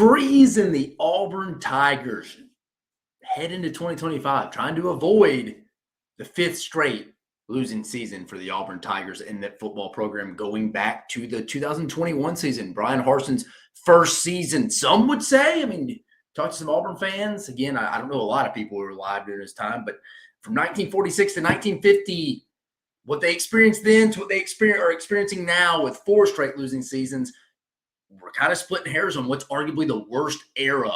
Freeze and the Auburn Tigers head into 2025, trying to avoid the fifth straight losing season for the Auburn Tigers in that football program, going back to the 2021 season, Brian Harsin's first season. Some would say, I mean, talk to some Auburn fans. Again, I don't know a lot of people who were alive during this time, but from 1946 to 1950, what they experienced then to what they are experiencing now with four straight losing seasons, we're kind of splitting hairs on what's arguably the worst era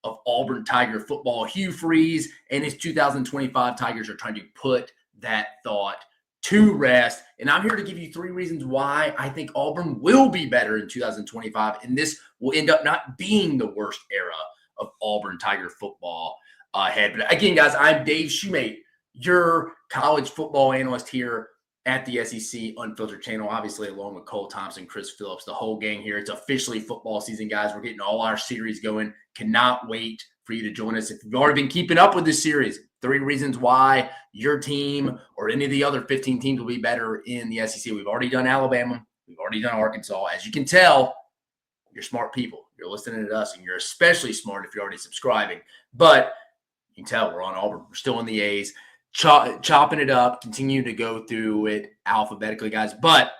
of Auburn Tiger football. Hugh Freeze and his 2025 Tigers are trying to put that thought to rest. And I'm here to give you three reasons why I think Auburn will be better in 2025. And this will end up not being the worst era of Auburn Tiger football ahead. But again, guys, I'm Dave Shumate, your college football analyst here at the SEC Unfiltered channel, obviously along with Cole Thompson, Chris Phillips, the whole gang here. It's officially football season, guys. We're getting all our series going. Cannot wait for you to join us. If you've already been keeping up with this series, 3 reasons why your team or any of the other 15 teams will be better in the SEC. We've already done Alabama. We've already done Arkansas. As you can tell, you're smart people. You're listening to us, and you're especially smart if you're already subscribing. But you can tell we're on Auburn. We're still in the A's. Chopping it up, continue to go through it alphabetically, guys. But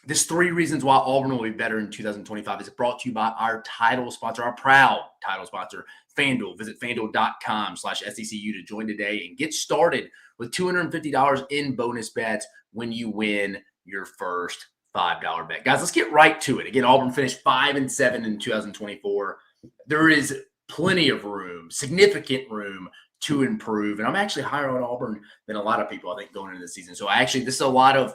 this 3 reasons why Auburn will be better in 2025 is brought to you by our title sponsor, our proud title sponsor, FANDUEL. Visit FANDUEL.com/SECU to join today and get started with $250 in bonus bets when you win your first $5 bet. Guys, let's get right to it. Again, Auburn finished 5-7 in 2024. There is plenty of room, significant room to improve. And I'm actually higher on Auburn than a lot of people, I think, going into the season. So this is a lot of,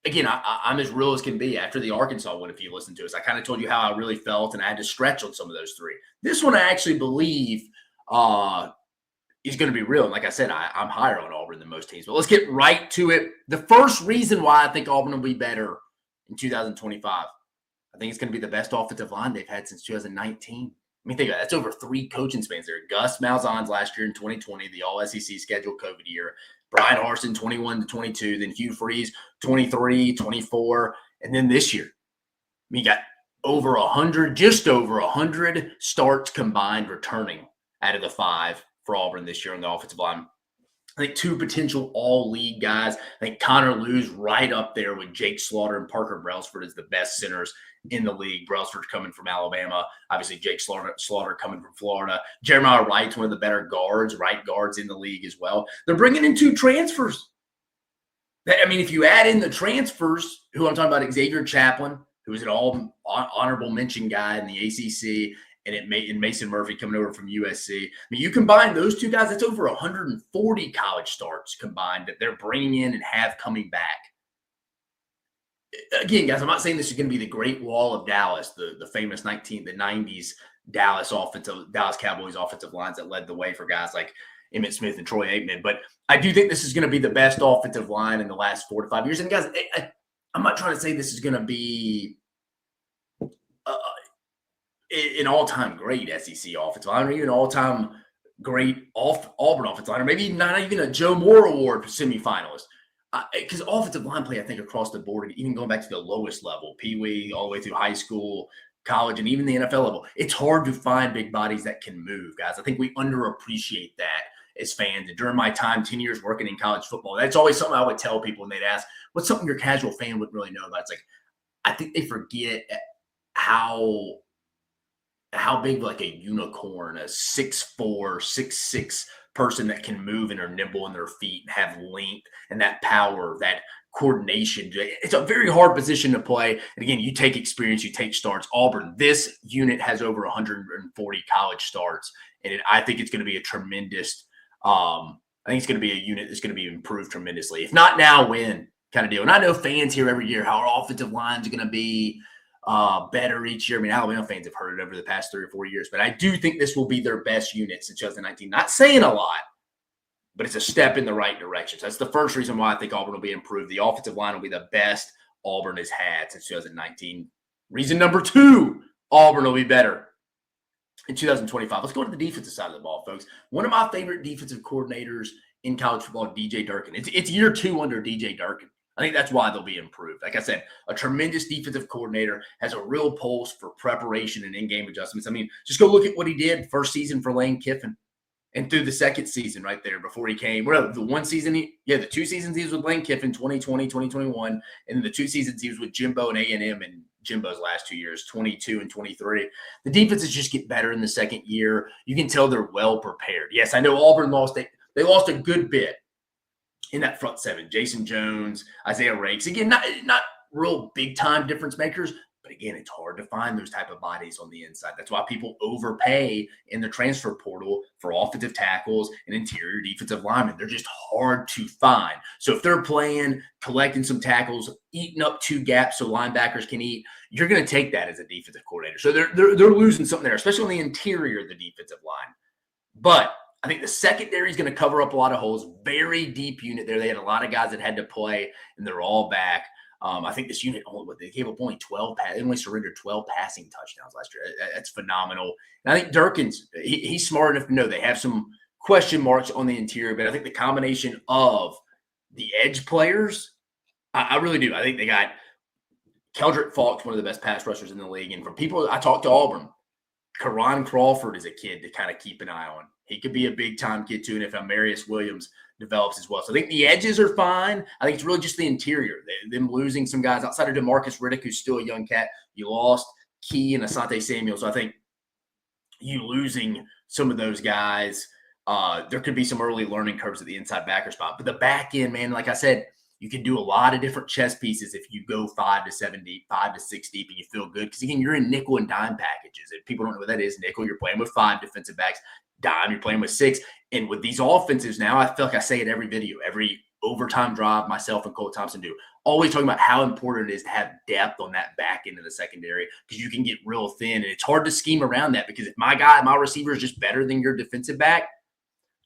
again, I'm as real as can be after the Arkansas one. If you listen to us, I kind of told you how I really felt, and I had to stretch on some of those 3. This one I actually believe is going to be real. And like I said, I'm higher on Auburn than most teams. But let's get right to it. The first reason why I think Auburn will be better in 2025, I think it's going to be the best offensive line they've had since 2019. I mean, think about it. That's over 3 coaching spans there. Gus Malzahn's last year in 2020, the All-SEC scheduled COVID year. Brian Harsin, 21 to 22. Then Hugh Freeze, 23, 24. And then this year, we got over 100, just over 100 starts combined returning out of the 5 for Auburn this year on the offensive line. I think 2 potential all-league guys. I think Connor Lew's right up there with Jake Slaughter and Parker Brailsford as the best centers in the league. Brailsford coming from Alabama. Obviously, Jake Slaughter coming from Florida. Jeremiah Wright's one of the better right guards in the league as well. They're bringing in 2 transfers. I mean, if you add in the transfers, who I'm talking about, Xavier Chaplin, who is an all-honorable mention guy in the ACC, and Mason Murphy coming over from USC. I mean, you combine those 2 guys, that's over 140 college starts combined that they're bringing in and have coming back. Again, guys, I'm not saying this is going to be the Great Wall of Dallas, the famous the 90s Dallas Cowboys offensive lines that led the way for guys like Emmitt Smith and Troy Aikman. But I do think this is going to be the best offensive line in the last 4 to 5 years. And guys, I'm not trying to say this is going to be an all-time great SEC offensive line, or even all-time great Auburn offensive line, or maybe not even a Joe Moore Award semifinalist. Because offensive line play, I think, across the board, even going back to the lowest level, Pee-wee, all the way through high school, college, and even the NFL level, it's hard to find big bodies that can move, guys. I think we underappreciate that as fans. And during my time, 10 years working in college football, that's always something I would tell people when they'd ask, what's something your casual fan wouldn't really know about? It's like, I think they forget how big like a unicorn, a 6'4", 6'6" person that can move and are nimble in their feet and have length and that power, that coordination. It's a very hard position to play. And again, you take experience, you take starts. Auburn, this unit has over 140 college starts. And I think it's going to be a tremendous I think it's going to be a unit that's going to be improved tremendously. If not now, when kind of deal. And I know fans hear every year how our offensive lines are going to be better each year. I mean, Alabama fans have heard it over the past 3 or 4 years, but I do think this will be their best unit since 2019. Not saying a lot, but it's a step in the right direction. So that's the first reason why I think Auburn will be improved. The offensive line will be the best Auburn has had since 2019. Reason number 2, Auburn will be better in 2025. Let's go to the defensive side of the ball, folks. One of my favorite defensive coordinators in college football, DJ Durkin. It's year 2 under DJ Durkin. I think that's why they'll be improved. Like I said, a tremendous defensive coordinator, has a real pulse for preparation and in-game adjustments. I mean, just go look at what he did first season for Lane Kiffin and through the second season right there before he came. Well, the one season, the 2 seasons he was with Lane Kiffin, 2020, 2021, and then the 2 seasons he was with Jimbo and A&M and Jimbo's last 2 years, 22 and 23. The defenses just get better in the second year. You can tell they're well prepared. Yes, I know Auburn they lost a good bit in that front seven. Jason Jones, Isaiah Rakes. Again, not real big-time difference makers, but again, it's hard to find those type of bodies on the inside. That's why people overpay in the transfer portal for offensive tackles and interior defensive linemen. They're just hard to find. So if they're playing, collecting some tackles, eating up 2 gaps so linebackers can eat, you're going to take that as a defensive coordinator. So they're losing something there, especially on the interior of the defensive line. But I think the secondary is going to cover up a lot of holes. Very deep unit there. They had a lot of guys that had to play, and they're all back. I think this unit, they gave up only 12 they only surrendered 12 passing touchdowns last year. That's phenomenal. And I think Durkins, he's smart enough to know they have some question marks on the interior, but I think the combination of the edge players, I really do. I think they got Keldrick Faulk's one of the best pass rushers in the league. And from people I talked to Auburn, Karan Crawford is a kid to kind of keep an eye on. He could be a big-time kid, too, and if Amarius Williams develops as well. So I think the edges are fine. I think it's really just the interior. Them losing some guys outside of DeMarcus Riddick, who's still a young cat. You lost Key and Asante Samuel. So I think you losing some of those guys, there could be some early learning curves at the inside backer spot. But the back end, man, like I said, you can do a lot of different chess pieces if you go 5 to 7 deep, 5 to 6 deep, and you feel good. Because, again, you're in nickel and dime packages. If people don't know what that is, nickel, you're playing with 5 defensive backs. Dime, you're playing with 6. And with these offenses now, I feel like I say it every video, every overtime drive myself and Cole Thompson do, always talking about how important it is to have depth on that back end of the secondary because you can get real thin. And it's hard to scheme around that because if my receiver is just better than your defensive back,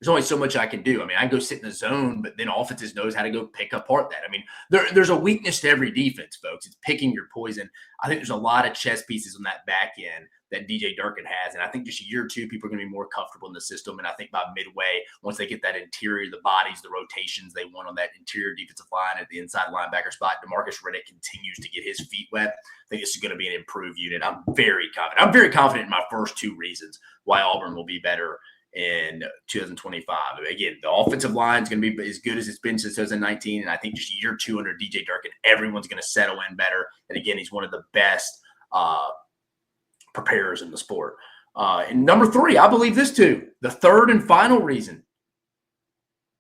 there's only so much I can do. I mean, I go sit in the zone, but then offenses knows how to go pick apart that. I mean, there's a weakness to every defense, folks. It's picking your poison. I think there's a lot of chess pieces on that back end that DJ Durkin has. And I think just year 2, people are going to be more comfortable in the system. And I think by midway, once they get that interior, the bodies, the rotations they want on that interior defensive line at the inside linebacker spot, DeMarcus Riddick continues to get his feet wet. I think this is going to be an improved unit. I'm very confident. I'm very confident in my first 2 reasons why Auburn will be better in 2025. Again, the offensive line is going to be as good as it's been since 2019. And I think just year 2 under DJ Durkin, everyone's going to settle in better. And again, he's one of the best preparers in the sport. And number 3, I believe this too. The third and final reason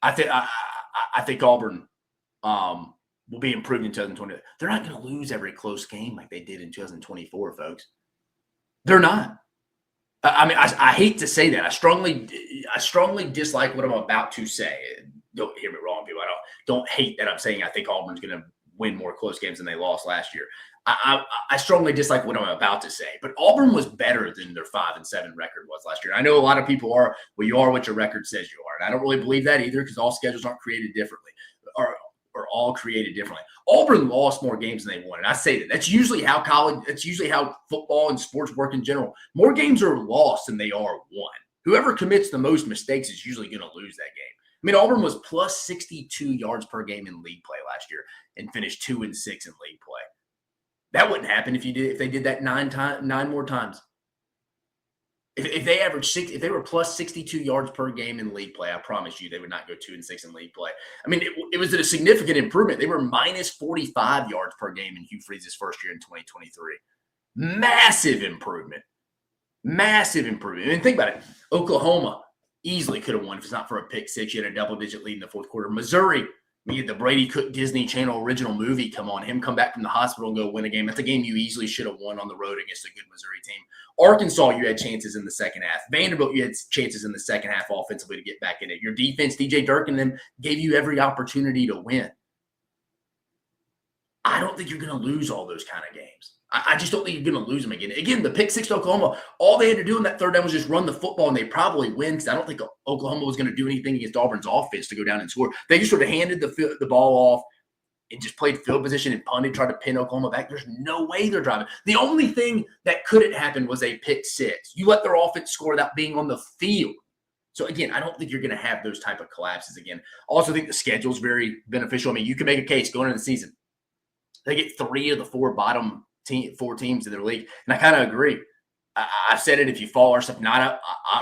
I think Auburn will be improved in 2020. They're not going to lose every close game like they did in 2024, folks. They're not. I mean, I hate to say that. I strongly dislike what I'm about to say. Don't hear me wrong, people. I don't hate that I'm saying I think Auburn's going to win more close games than they lost last year. I strongly dislike what I'm about to say. But Auburn was better than their 5-7 record was last year. I know a lot of people are, well, you are what your record says you are. And I don't really believe that either because all schedules aren't created differently or all created differently. Auburn lost more games than they won. And I say that. That's usually how football and sports work in general. More games are lost than they are won. Whoever commits the most mistakes is usually going to lose that game. I mean, Auburn was plus 62 yards per game in league play last year and finished 2-6 in league play. That wouldn't happen if they did that 9 more times. If they averaged if they were plus 62 yards per game in league play, I promise you they would not go 2-6 in league play. I mean, it was a significant improvement. They were minus 45 yards per game in Hugh Freeze's first year in 2023. Massive improvement. Massive improvement. I mean, think about it. Oklahoma easily could have won if it's not for a pick 6. You had a double-digit lead in the fourth quarter. Missouri, we had the Brady Cook Disney Channel original movie come on, him come back from the hospital and go win a game. That's a game you easily should have won on the road against a good Missouri team. Arkansas, you had chances in the second half. Vanderbilt, you had chances in the second half offensively to get back in it. Your defense, DJ Durkin and them, gave you every opportunity to win. I don't think you're going to lose all those kind of games. I just don't think you're going to lose them again. Again, the pick 6 to Oklahoma, all they had to do in that third down was just run the football, and they probably win because I don't think Oklahoma was going to do anything against Auburn's offense to go down and score. They just sort of handed the ball off and just played field position and punted, tried to pin Oklahoma back. There's no way they're driving. The only thing that couldn't happen was a pick 6. You let their offense score without being on the field. So again, I don't think you're going to have those type of collapses again. Also think the schedule is very beneficial. I mean, you can make a case going into the season. They get 3 of the 4 bottom 4 teams in their league. And I kind of agree. I've said it, if you follow our stuff, not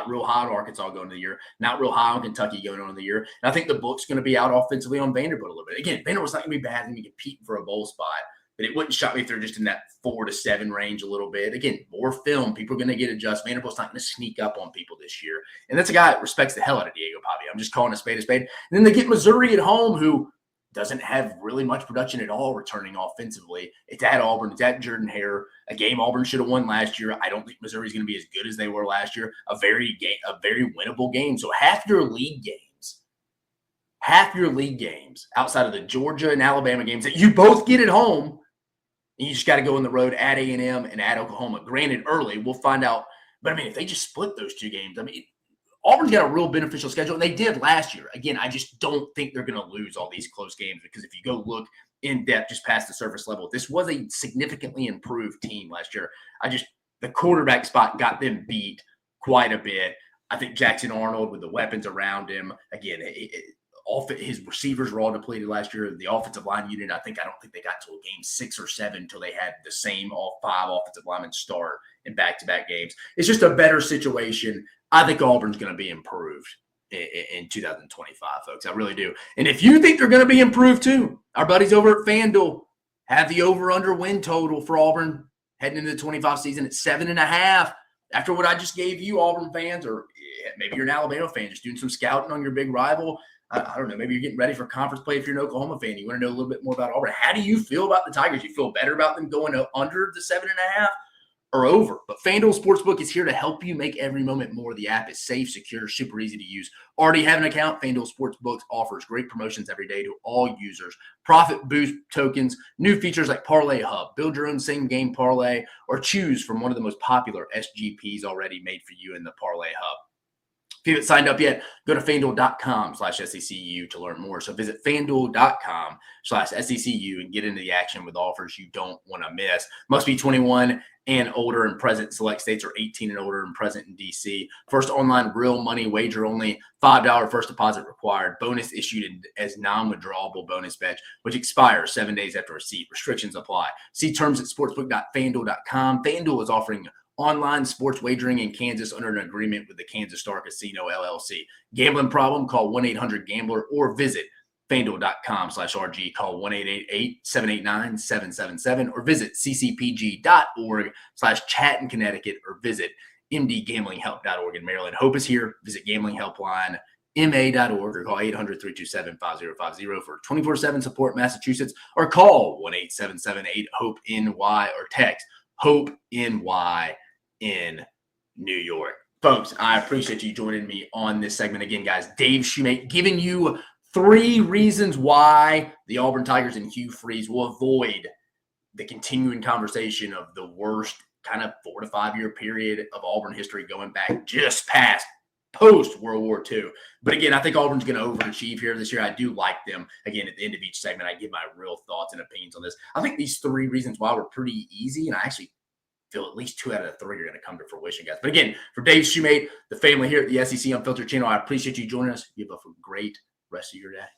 real high on Arkansas going into the year, not real high on Kentucky going into the year. And I think the book's going to be out offensively on Vanderbilt a little bit. Again, Vanderbilt's not going to be bad and be competing for a bowl spot, but it wouldn't shock me if they're just in that 4 to 7 range a little bit. Again, more film. People are going to get adjusted. Vanderbilt's not going to sneak up on people this year. And that's a guy that respects the hell out of Diego Pavia. I'm just calling a spade a spade. And then they get Missouri at home, who doesn't have really much production at all returning offensively. It's at Auburn. It's at Jordan-Hare, a game Auburn should have won last year. I don't think Missouri's going to be as good as they were last year. A very winnable game. So half your league games outside of the Georgia and Alabama games that you both get at home, and you just got to go on the road at A&M and at Oklahoma. Granted, early, we'll find out. But, I mean, if they just split those 2 games, I mean, Auburn's got a real beneficial schedule, and they did last year. Again, I just don't think they're going to lose all these close games, because if you go look in depth just past the surface level, this was a significantly improved team last year. The quarterback spot got them beat quite a bit. I think Jackson Arnold, with the weapons around him, again, his receivers were all depleted last year. The offensive line unit, I don't think they got to a game 6 or 7 until they had the same all 5 offensive linemen start in back-to-back games. It's just a better situation. I think Auburn's going to be improved in 2025, folks. I really do. And if you think they're going to be improved too, our buddies over at FanDuel have the over-under win total for Auburn heading into the 25 season at 7.5. After what I just gave you, Auburn fans, or maybe you're an Alabama fan just doing some scouting on your big rival. I don't know. Maybe you're getting ready for conference play if you're an Oklahoma fan. You want to know a little bit more about Auburn. How do you feel about the Tigers? You feel better about them going under the 7.5? Or over. But FanDuel Sportsbook is here to help you make every moment more. The app is safe, secure, super easy to use. Already have an account? FanDuel Sportsbook offers great promotions every day to all users. Profit boost tokens, new features like Parlay Hub, build your own same game parlay, or choose from one of the most popular SGPs already made for you in the Parlay Hub. If you haven't signed up yet, go to FanDuel.com/SECU to learn more. So visit FanDuel.com/SECU and get into the action with offers you don't want to miss. Must be 21 and older and present in select states, or 18 and older and present in D.C. First online real money wager only. $5 first deposit required. Bonus issued as non-withdrawable bonus bet, which expires 7 days after receipt. Restrictions apply. See terms at sportsbook.fanduel.com. FanDuel is offering online sports wagering in Kansas under an agreement with the Kansas Star Casino, LLC. Gambling problem? Call 1-800-GAMBLER or visit FanDuel.com/RG. Call 1-888-789-777 or visit ccpg.org/chat in Connecticut, or visit mdgamblinghelp.org in Maryland. Hope is here. Visit gamblinghelpline.ma.org or call 800-327-5050 for 24/7 support, Massachusetts, or call 1-877-8-HOPE-NY or text HOPE-NY in New York. Folks, I appreciate you joining me on this segment again, guys. Dave Shumate giving you 3 reasons why the Auburn Tigers and Hugh Freeze will avoid the continuing conversation of the worst kind of 4 to 5 year period of Auburn history, going back just past post-World War II. But again, I think Auburn's going to overachieve here this year. I do like them. Again, at the end of each segment, I give my real thoughts and opinions on this. I think these 3 reasons why were pretty easy, and I actually feel at least 2 out of the 3 are going to come to fruition, guys. But again, for Dave Shumate, the family here at the SEC Unfiltered channel, I appreciate you joining us. You have a great rest of your day.